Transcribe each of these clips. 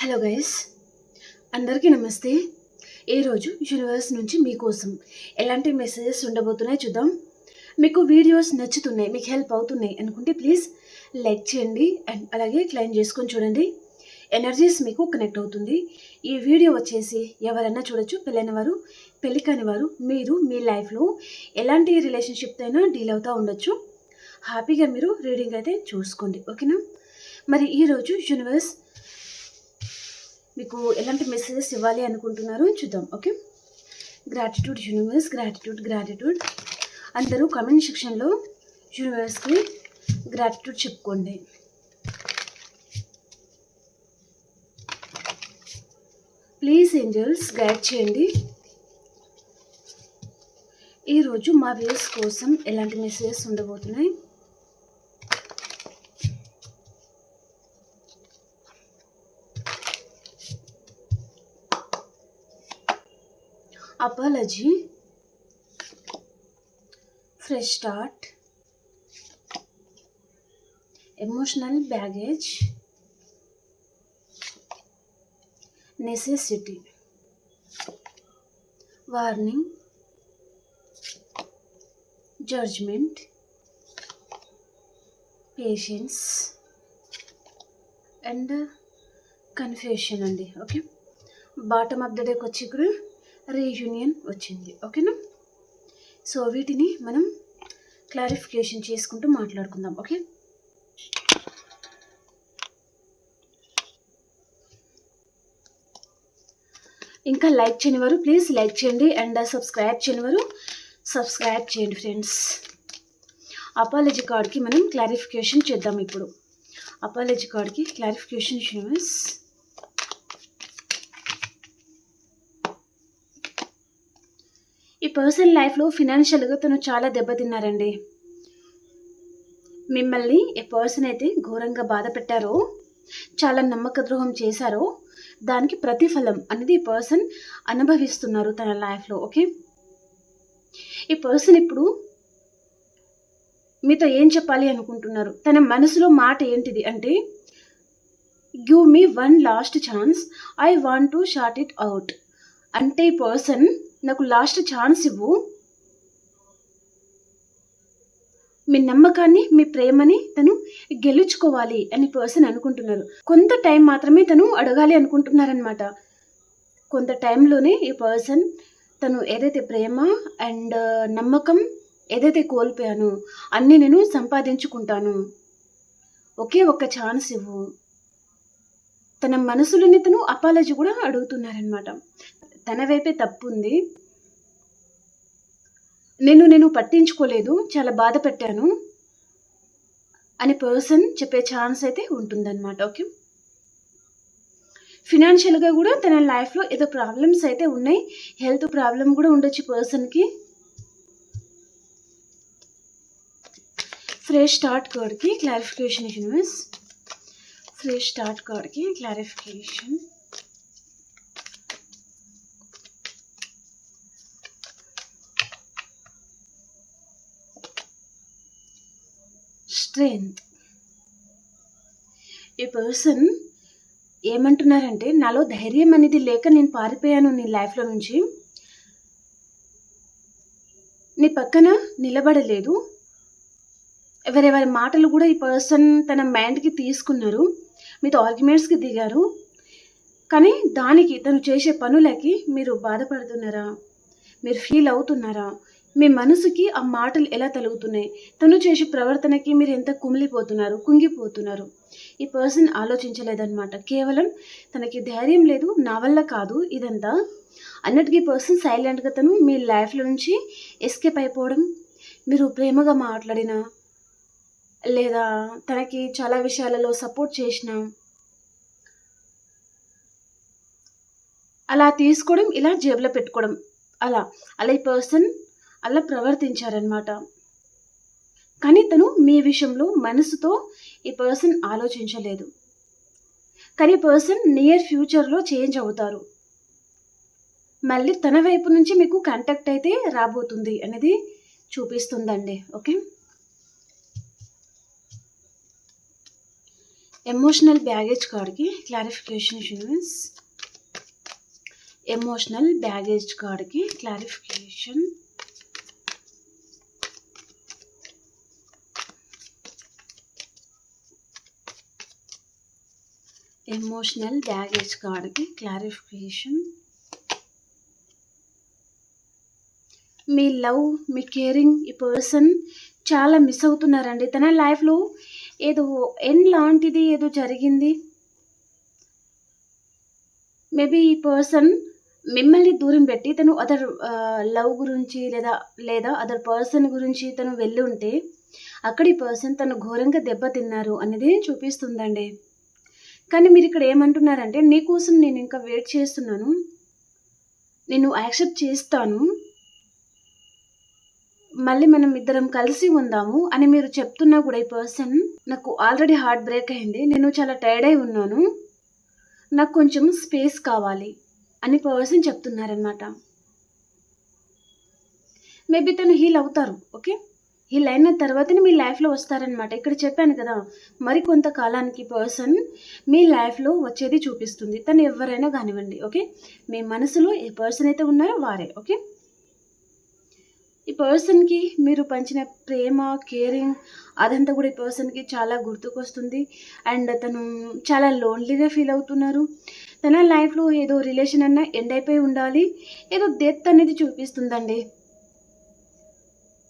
Hello guys, అందరికీ నమస్తే. ఈరోజు యూనివర్స్ నుంచి మీకోసం ఎలాంటి మెసేజెస్ ఉండబోతున్నాయో చూద్దాం. మీకు వీడియోస్ నచ్చుతున్నాయి, మీకు హెల్ప్ అవుతున్నాయి అనుకుంటే ప్లీజ్ లైక్ చేయండి అండ్ అలాగే క్లైమ్ చేసుకొని చూడండి. ఎనర్జీస్ మీకు కనెక్ట్ అవుతుంది. ఈ వీడియో వచ్చేసి ఎవరైనా చూడొచ్చు, పెళ్ళైన వారు, పెళ్ళి కాని వారు. మీరు మీ లైఫ్లో ఎలాంటి రిలేషన్షిప్తో అయినా డీల్ అవుతూ ఉండొచ్చు. హ్యాపీగా మీరు రీడింగ్ అయితే చూసుకోండి, ఓకేనా? మరి ఈరోజు యూనివర్స్ మీకు ఎలాంటి మెసేజెస్ ఇవ్వాలి అనుకుంటున్నారు చూద్దాం, ఓకే? Gratitude universe, gratitude. అందరూ కామెంట్ సెక్షన్లో యూనివర్స్కి గ్రాటిట్యూడ్ చెప్పుకోండి. ప్లీజ్ ఏంజల్స్ గైడ్ చేయండి. ఈరోజు మా వ్యూస్ కోసం ఎలాంటి మెసేజెస్ ఉండబోతున్నాయి? Apology, fresh start, emotional baggage, necessity, warning, judgement, patience and confusion అండి, ఓకే? బాటమ్ ఆఫ్ ద డేకి వచ్చి ఇక్కడ రీయూనియన్ వచ్చింది, ఓకేనా? సో వీటిని మనం క్లారిఫికేషన్ చేసుకుంటూ మాట్లాడుకుందాం, ఓకే? ఇంకా లైక్ చేయని వారు ప్లీజ్ లైక్ చేయండి అండ్ సబ్స్క్రైబ్ చేయని వారు సబ్స్క్రైబ్ చేయండి ఫ్రెండ్స్. అపాలజీ కార్డ్కి మనం క్లారిఫికేషన్ చేద్దాం ఇప్పుడు. అపాలజీ కార్డ్కి క్లారిఫికేషన్ యూనివర్స్. ఈ పర్సన్ లైఫ్లో ఫినాన్షియల్గా తను చాలా దెబ్బతిన్నారండి. మిమ్మల్ని ఏ పర్సన్ అయితే ఘోరంగా బాధ పెట్టారో, చాలా నమ్మక ద్రోహం చేశారో, దానికి ప్రతిఫలం అనేది ఈ పర్సన్ అనుభవిస్తున్నారు తన లైఫ్లో, ఓకే? ఈ పర్సన్ ఇప్పుడు మీతో ఏం చెప్పాలి అనుకుంటున్నారు? తన మనసులో మాట ఏంటిది అంటే, give me one last chance, I want to short it out. అంటే ఈ పర్సన్ నాకు లాస్ట్ ఛాన్స్ ఇవ్వు, మీ నమ్మకాన్ని, మీ ప్రేమని తను గెలుచుకోవాలి అని పర్సన్ అనుకుంటున్నారు. కొంత టైం మాత్రమే తను అడగాలి అనుకుంటున్నారనమాట. కొంత టైంలోనే ఈ పర్సన్ తను ఏదైతే ప్రేమ అండ్ నమ్మకం ఏదైతే కోల్పోయానో అన్నీ నేను సంపాదించుకుంటాను, ఒకే ఒక్క ఛాన్స్ ఇవ్వు. తన మనసులోని తను అపాలజీ కూడా అడుగుతున్నారనమాట. తన వైపే తప్పు ఉంది, నేను పట్టించుకోలేదు, చాలా బాధ పెట్టాను అని పర్సన్ చెప్పే ఛాన్స్ అయితే ఉంటుందన్నమాట, ఓకే? ఫినాన్షియల్గా కూడా తన లైఫ్లో ఏదో ప్రాబ్లమ్స్ అయితే ఉన్నాయి, హెల్త్ ప్రాబ్లం కూడా ఉండొచ్చు పర్సన్కి. ఫ్రెష్ స్టార్ట్ కార్డ్కి క్లారిఫికేషన్ యూనివర్స్. ఫ్రెష్ స్టార్ట్ కార్డ్కి క్లారిఫికేషన్. స్ట్రెంగ్త్. ఈ పర్సన్ ఏమంటున్నారంటే, నాలో ధైర్యం అనేది లేక నేను పారిపోయాను నీ లైఫ్లో నుంచి, నీ పక్కన నిలబడలేదు. ఎవరెవరి మాటలు కూడా ఈ పర్సన్ తన మైండ్కి తీసుకున్నారు, మీతో ఆర్గ్యుమెంట్స్కి దిగారు. కానీ దానికి తను చేసే పనులకి మీరు బాధపడుతున్నారా? మీరు ఫీల్ అవుతున్నారా? మీ మనసుకి ఆ మాటలు ఎలా తలుగుతున్నాయి? తను చేసే ప్రవర్తనకి మీరు ఎంత కుమిలిపోతున్నారు, కుంగిపోతున్నారు? ఈ పర్సన్ ఆలోచించలేదన్నమాట. కేవలం తనకి ధైర్యం లేదు, నా వల్ల కాదు ఇదంతా అన్నట్టుగా పర్సన్ సైలెంట్గా తను మీ లైఫ్లో నుంచి ఎస్కేప్ అయిపోవడం, మీరు ప్రేమగా మాట్లాడినా లేదా తనకి చాలా విషయాలలో సపోర్ట్ చేసినా అలా తీసుకోవడం, ఇలా జేబులో పెట్టుకోవడం, అలా ఈ పర్సన్ అలా ప్రవర్తించారనమాట. కానీ తను మీ విషయంలో మనసుతో ఈ పర్సన్ ఆలోచించలేదు. కానీ పర్సన్ నియర్ ఫ్యూచర్లో చేంజ్ అవుతారు, మళ్ళీ తన వైపు నుంచి మీకు కాంటాక్ట్ అయితే రాబోతుంది అనేది చూపిస్తుందండి, ఓకే? ఎమోషనల్ బ్యాగేజ్ కార్డ్కి క్లారిఫికేషన్ యూనివర్స్. ఎమోషనల్ బ్యాగేజ్ కార్డ్కి క్లారిఫికేషన్. ఎమోషనల్ బ్యాగేజ్ కార్డ్కి క్లారిఫికేషన్. మీ లవ్, మీ కేరింగ్, ఈ పర్సన్ చాలా మిస్ అవుతున్నారండి. తన లైఫ్లో ఏదో ఎండ్ లాంటిది ఏదో జరిగింది. మేబీ ఈ పర్సన్ మిమ్మల్ని దూరం పెట్టి తను అదర్ లవ్ గురించి లేదా అదర్ పర్సన్ గురించి తను వెళ్ళి ఉంటే అక్కడ ఈ పర్సన్ తను ఘోరంగా దెబ్బతిన్నారు అనేది చూపిస్తుందండి. కానీ మీరు ఇక్కడ ఏమంటున్నారంటే, నీకోసం నేను ఇంకా వెయిట్ చేస్తున్నాను, నేను యాక్సెప్ట్ చేస్తాను, మళ్ళీ మనం ఇద్దరం కలిసి ఉందాము అని మీరు చెప్తున్నా కూడా ఈ పర్సన్ నాకు ఆల్రెడీ హార్ట్ బ్రేక్ అయింది, నేను చాలా టైర్డ్ అయి ఉన్నాను, నాకు కొంచెం స్పేస్ కావాలి అని పర్సన్ చెప్తున్నారనమాట. మేబీ తను హీల్ అవుతారు. ఓకే, హీల్ అయిన తర్వాతనే మీ లైఫ్లో వస్తారనమాట. ఇక్కడ చెప్పాను కదా, మరి కొంతకాలానికి పర్సన్ మీ లైఫ్లో వచ్చేది చూపిస్తుంది. తను ఎవరైనా కానివ్వండి. ఓకే, మీ మనసులో ఏ పర్సన్ అయితే ఉన్నారో వారే. ఓకే, ఈ పర్సన్కి మీరు పంచిన ప్రేమ, కేరింగ్ అదంతా కూడా ఈ పర్సన్కి చాలా గుర్తుకొస్తుంది. అండ్ తను చాలా లోన్లీగా ఫీల్ అవుతున్నారు. తన లైఫ్లో ఏదో రిలేషన్ అన్నా ఎండ్ అయిపోయి ఉండాలి, ఏదో డెత్ అనేది చూపిస్తుందండి.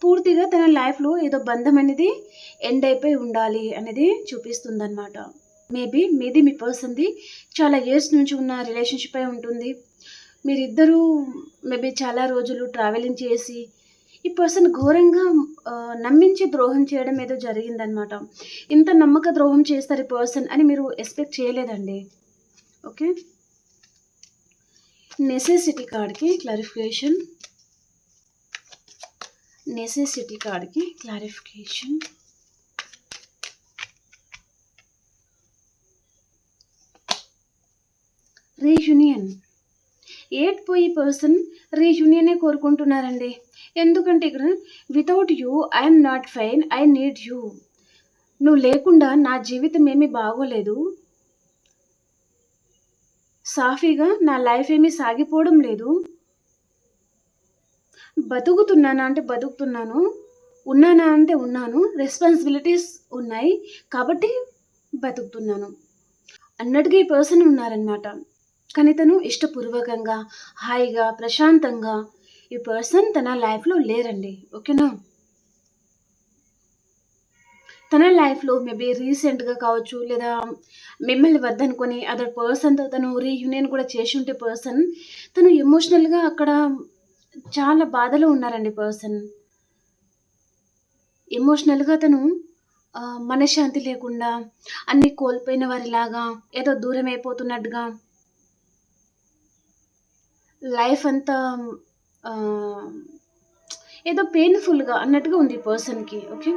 పూర్తిగా తన లైఫ్లో ఏదో బంధం అనేది ఎండ్ అయిపోయి ఉండాలి అనేది చూపిస్తుందన్నమాట. మేబీ మీది మీ పర్సన్ది చాలా ఇయర్స్ నుంచి ఉన్న రిలేషన్షిప్ అయి ఉంటుంది. మీరిద్దరూ మేబీ చాలా రోజులు ట్రావెలింగ్ చేసి ఈ పర్సన్ ఘోరంగా నమ్మించి ద్రోహం చేయడం ఏదో జరిగిందనమాట. ఇంత నమ్మక ద్రోహం చేస్తారు ఈ పర్సన్ అని మీరు ఎక్స్పెక్ట్ చేయలేదండి. ఓకే, నెసెసిటీ కార్డ్కి క్లారిఫికేషన్. నెసెసిటీ కార్డ్కి క్లారిఫికేషన్. రీయూనియన్. పోయి పర్సన్ రీయూనియనే కోరుకుంటున్నారండి. ఎందుకంటే ఇక్కడ without you I'm not fine, I need you. నువ్వు లేకుండా నా జీవితం ఏమీ బాగోలేదు, సాఫీగా నా లైఫ్ ఏమీ సాగిపోవడం లేదు, బతుకుతున్నానా అంటే బతుకుతున్నాను, ఉన్నానా అంటే ఉన్నాను, రెస్పాన్సిబిలిటీస్ ఉన్నాయి కాబట్టి బతుకుతున్నాను అన్నట్టుగా ఈ పర్సన్ ఉన్నారనమాట. కానీ తను ఇష్టపూర్వకంగా, హాయిగా, ప్రశాంతంగా ఈ పర్సన్ తన లైఫ్లో లేరండి. ఓకేనా, తన లైఫ్లో మేబీ రీసెంట్గా కావచ్చు, లేదా మిమ్మల్ని వద్దనుకొని అదర్ పర్సన్తో తను రీయూనియన్ కూడా చేసి ఉంటే పర్సన్ తను ఎమోషనల్గా అక్కడ చాలా బాధలో ఉన్నారండి. పర్సన్ ఎమోషనల్గా తను మనశ్శాంతి లేకుండా, అన్నీ కోల్పోయిన వారిలాగా, ఏదో దూరం అయిపోతున్నట్టుగా, లైఫ్ అంతా ఏదో పెయిన్ఫుల్గా అన్నట్టుగా ఉంది పర్సన్కి. ఓకే,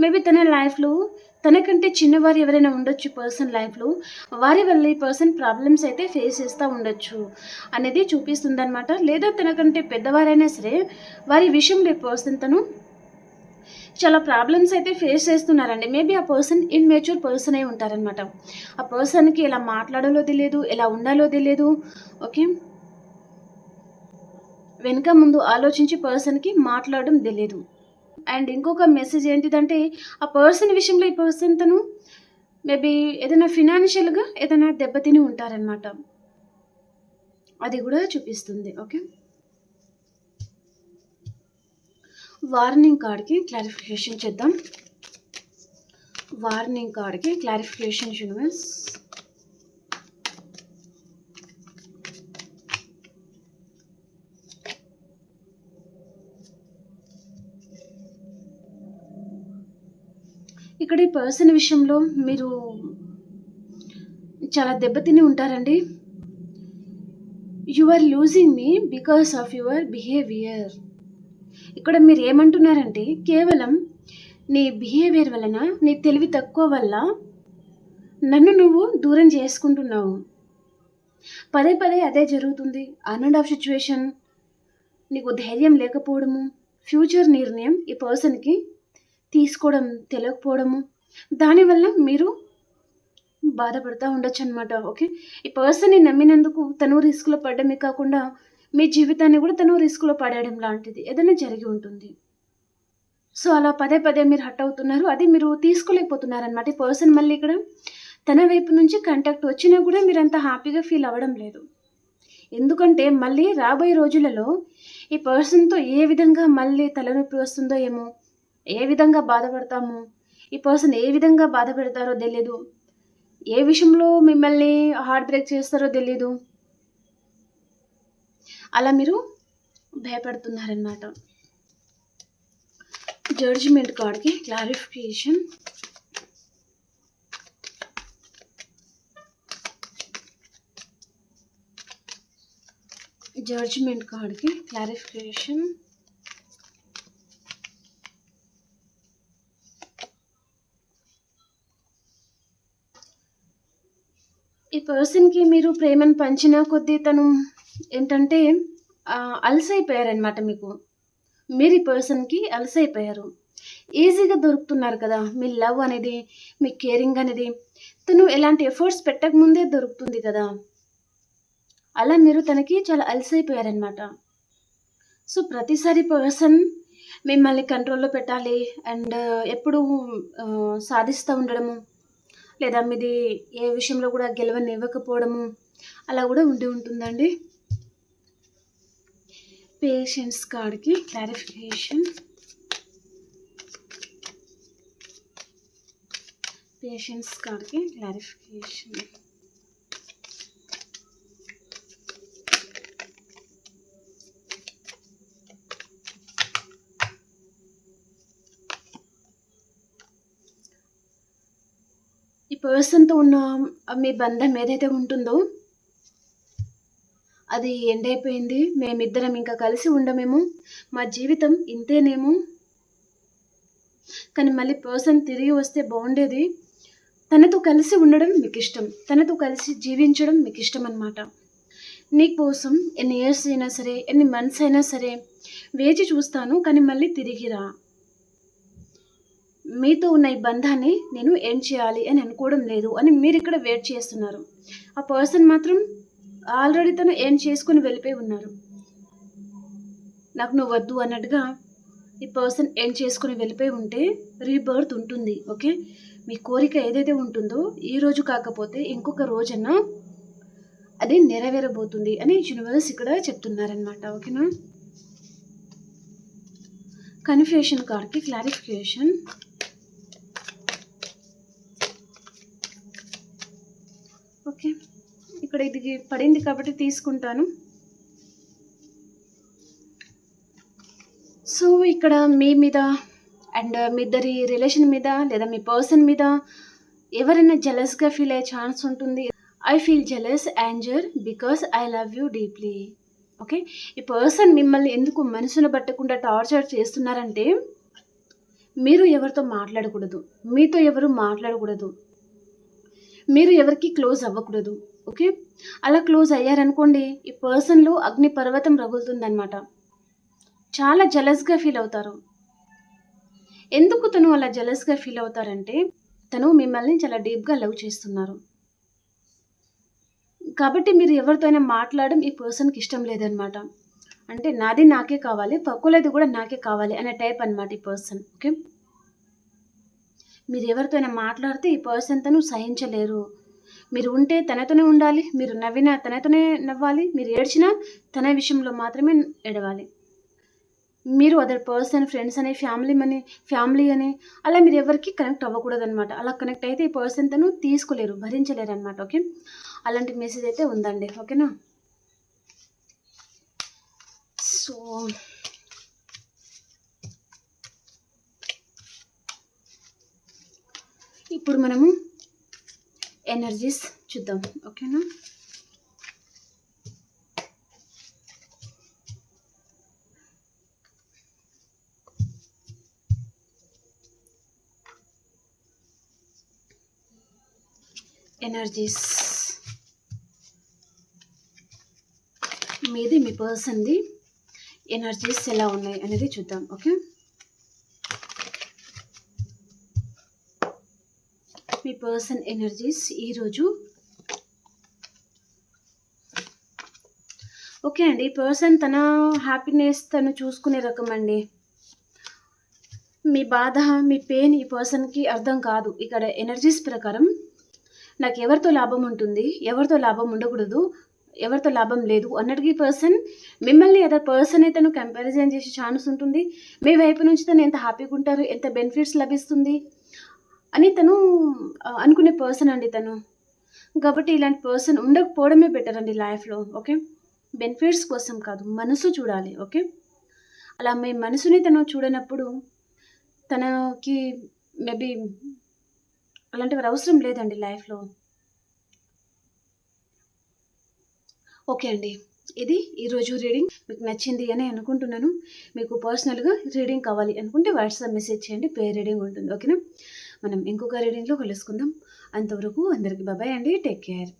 మేబీ తన లైఫ్లో తనకంటే చిన్నవారు ఎవరైనా ఉండొచ్చు పర్సన్ లైఫ్లో, వారి వల్ల ఈ పర్సన్ ప్రాబ్లమ్స్ అయితే ఫేస్ చేస్తూ ఉండొచ్చు అనేది చూపిస్తుంది అనమాట. లేదా తనకంటే పెద్దవారైనా సరే వారి విషయంలో ఈ పర్సన్ తను చాలా ప్రాబ్లమ్స్ అయితే ఫేస్ చేస్తున్నారండి. మేబీ ఆ పర్సన్ ఇన్మెచ్యూర్ పర్సన్ అయి ఉంటారనమాట. ఆ పర్సన్కి ఎలా మాట్లాడాలో తెలియదు, ఎలా ఉండాలో తెలియదు. ఓకే, వెనుక ముందు ఆలోచించి పర్సన్కి మాట్లాడడం తెలియదు. అండ్ ఇంకొక మెసేజ్ ఏంటిదంటే, ఆ పర్సన్ విషయంలో ఈ పర్సన్ తను మేబీ ఏదైనా ఫినాన్షియల్గా ఏదైనా దెబ్బతిని ఉంటారనమాట. అది కూడా చూపిస్తుంది. ఓకే, వార్నింగ్ కార్డ్కి క్లారిఫికేషన్ చేద్దాం. వార్నింగ్ కార్డ్కి క్లారిఫికేషన్ యూనివర్స్. ఇక్కడ ఈ పర్సన్ విషయంలో మీరు చాలా దెబ్బతిని ఉంటారండి. You are losing me because of your behaviour. ఇక్కడ మీరు ఏమంటున్నారంటే, కేవలం నీ బిహేవియర్ వలన, నీ తెలివి తక్కువ వల్ల నన్ను నువ్వు దూరం చేసుకుంటున్నావు. పదే పదే అదే జరుగుతుంది. ఆన్ అండ్ ఆఫ్ సిచ్యువేషన్, నీకు ధైర్యం లేకపోవడము, ఫ్యూచర్ నిర్ణయం ఈ పర్సన్కి తీసుకోవడం తెలియకపోవడము, దానివల్ల మీరు బాధపడతా ఉండొచ్చు అనమాట. ఓకే. ఈ పర్సన్‌ని నమ్మినందుకు తను రిస్క్‌లో పడ్డమే కాకుండా, మీ జీవితాన్ని కూడా తను రిస్క్‌లో పడేయడం లాంటిది ఏదైనా జరిగి ఉంటుంది. సో, అలా పదే పదే మీరు హర్ట్ అవుతున్నారు. అది మీరు తీసుకోలేకపోతున్నారనమాట. ఈ పర్సన్ మళ్ళీ ఇక్కడ తన వైపు నుంచి కాంటాక్ట్ వచ్చినా కూడా మీరంత హ్యాపీగా ఫీల్ అవ్వడం లేదు. ఎందుకంటే మళ్ళీ రాబోయే రోజులలో ఈ పర్సన్‌తో ఏ విధంగా మళ్ళీ తలనొప్పి వస్తుందో ఏమో, ఏ విధంగా బాధపడతామో, ఈ పర్సన్ ఏ విధంగా బాధపెడతారో తెలీదు. ఏ విషయంలో మిమ్మల్ని హార్ట్ బ్రేక్ చేస్తారో తెలీదు. అలా మీరు భయపడుతున్నారనమాట. జడ్జిమెంట్ కార్డ్‌కి క్లారిఫికేషన్. జడ్జిమెంట్ కార్డ్‌కి క్లారిఫికేషన్. ఈ పర్సన్‌కి మీరు ప్రేమను పంచిన కొద్దీ తను ఏంటంటే అలసైపోయారనమాట మీకు. మీరు ఈ పర్సన్‌కి అలసైపోయారు. ఈజీగా దొరుకుతున్నారు కదా! మీ లవ్ అనేది, మీ కేరింగ్ అనేది తను ఎలాంటి ఎఫర్ట్స్ పెట్టకముందే దొరుకుతుంది కదా! అలా మీరు తనకి చాలా అలసైపోయారనమాట. సో, ప్రతిసారి పర్సన్ మిమ్మల్ని కంట్రోల్‌లో పెట్టాలి అండ్ ఎప్పుడూ సాధిస్తా ఉండడము, లేదా మీది ఏ విషయంలో కూడా గెలవనివ్వకపోవడము అలా కూడా ఉండి ఉంటుందండి. పేషెన్స్ కార్డ్‌కి క్లారిఫికేషన్. పేషెన్స్ కార్డ్‌కి క్లారిఫికేషన్. ఈ పర్సన్‌తో ఉన్న మీ బంధం ఏదైతే ఉంటుందో అది ఎండ్ అయిపోయింది. మేమిద్దరం ఇంకా కలిసి ఉండమేమో. మా జీవితం ఇంతేనేమో. కానీ మళ్ళీ పర్సన్ తిరిగి వస్తే బాగుండేది. తనతో కలిసి ఉండడం మీకిష్టం. తనతో కలిసి జీవించడం మీకిష్టం అనమాట. నీ కోసం ఎన్ని ఇయర్స్ అయినా సరే, ఎన్ని మంత్స్ అయినా సరే వేచి చూస్తాను. కానీ మళ్ళీ తిరిగి రా. మీతో ఉన్న ఈ బంధాన్ని నేను ఎండ్ చేయాలి అని అనుకోవడం లేదు అని మీరిక్కడ వెయిట్ చేస్తున్నారు. ఆ పర్సన్ మాత్రం ఆల్రెడీ తను ఎండ్ చేసుకొని వెళ్ళిపోయి ఉన్నారు. నాకు నువ్వు వద్దు అన్నట్టుగా ఈ పర్సన్ ఎండ్ చేసుకొని వెళ్ళిపోయి ఉంటే రీబర్త్ ఉంటుంది. ఓకే. మీ కోరిక ఏదైతే ఉంటుందో ఈ రోజు కాకపోతే ఇంకొక రోజన్నా అది నెరవేరబోతుంది అని యూనివర్స్ ఇక్కడ చెప్తున్నారనమాట. ఓకేనా. కన్ఫ్యూషన్ కార్డ్‌కి క్లారిఫికేషన్. ఓకే. ఇక్కడ ఇది పడింది కాబట్టి తీసుకుంటాను. సో, ఇక్కడ మీ మీద అండ్ మీ ఇద్దరి రిలేషన్ మీద లేదా మీ పర్సన్ మీద ఎవరైనా జెలస్‌గా ఫీల్ అయ్యే ఛాన్స్ ఉంటుంది. I feel jealous anger because I love you deeply. Okay. ఈ పర్సన్ మిమ్మల్ని ఎందుకు మనసును పట్టకుండా టార్చర్ చేస్తున్నారంటే మీరు ఎవరితో మాట్లాడకూడదు. మీతో ఎవరు మాట్లాడకూడదు. మీరు ఎవరికి క్లోజ్ అవ్వకూడదు. ఓకే. అలా క్లోజ్ అయ్యారనుకోండి ఈ పర్సన్‌లో అగ్ని పర్వతం రగులుతుందనమాట. చాలా జెలస్‌గా ఫీల్ అవుతారు. ఎందుకు తను అలా జెలస్‌గా ఫీల్ అవుతారంటే తను మిమ్మల్ని చాలా డీప్‌గా లవ్ చేస్తున్నారు. కాబట్టి మీరు ఎవరితో అయినా మాట్లాడడం ఈ పర్సన్‌కి ఇష్టం లేదనమాట. అంటే నాది నాకే కావాలి, పక్కలది కూడా నాకే కావాలి అనే టైప్ అనమాట ఈ పర్సన్. ఓకే. మీరు ఎవరితో అయినా మాట్లాడితే ఈ పర్సన్ తను సహించలేరు. మీరు ఉంటే తనతోనే ఉండాలి. మీరు నవ్వినా తనతోనే నవ్వాలి. మీరు ఏడ్చినా తన విషయంలో మాత్రమే ఏడవాలి. మీరు అదర్ పర్సన్, ఫ్రెండ్స్ అని, ఫ్యామిలీ అని అలా మీరు ఎవరికీ కనెక్ట్ అవ్వకూడదనమాట. అలా కనెక్ట్ అయితే ఈ పర్సన్ తను తీసుకోలేరు, భరించలేరనమాట. ఓకే. అలాంటి మెసేజ్ అయితే ఉందండి. ఓకేనా. సో, ఇప్పుడు మనము ఎనర్జీస్ చూద్దాం. ఓకేనా. ఎనర్జీస్ మీది మీ పర్సన్ది ఎనర్జీస్ ఎలా ఉన్నాయి అనేది చూద్దాం. ఓకే. మీ పర్సన్ ఎనర్జీస్ ఈరోజు. ఓకే అండి. పర్సన్ తన హ్యాపీనెస్ తను చూసుకునే రకం అండి. మీ బాధ, మీ పెయిన్ ఈ పర్సన్‌కి అర్థం కాదు. ఇక్కడ ఎనర్జీస్ ప్రకారం నాకు ఎవరితో లాభం ఉంటుంది, ఎవరితో లాభం ఉండకూడదు, ఎవరితో లాభం లేదు అన్నట్టుగా ఈ పర్సన్ మిమ్మల్ని అదర్ పర్సన్ అయితే తను కంపారిజన్ చేసే ఛాన్స్ ఉంటుంది. మీ వైపు నుంచి తను ఎంత హ్యాపీగా ఉంటారు, ఎంత బెనిఫిట్స్ లభిస్తుంది అని తను అనుకునే పర్సన్ అండి తను. కాబట్టి ఇలాంటి పర్సన్ ఉండకపోవడమే బెటర్ అండి లైఫ్‌లో. ఓకే. బెనిఫిట్స్ కోసం కాదు, మనసు చూడాలి. ఓకే. అలా మీ మనసుని తను చూడనప్పుడు తనకి మేబీ అలాంటివి అవసరం లేదండి లైఫ్‌లో. ఓకే అండి. ఇది ఈరోజు రీడింగ్ మీకు నచ్చింది అని అనుకుంటున్నాను. మీకు పర్సనల్‌గా రీడింగ్ కావాలి అనుకుంటే వాట్సాప్ మెసేజ్ చేయండి. పేర్ రీడింగ్ ఉంటుంది. ఓకేనా? మనం ఇంకొక రీడింగ్‌లో కలుసుకుందాం. అంతవరకు అందరికి బాయ్ అండి. Take care.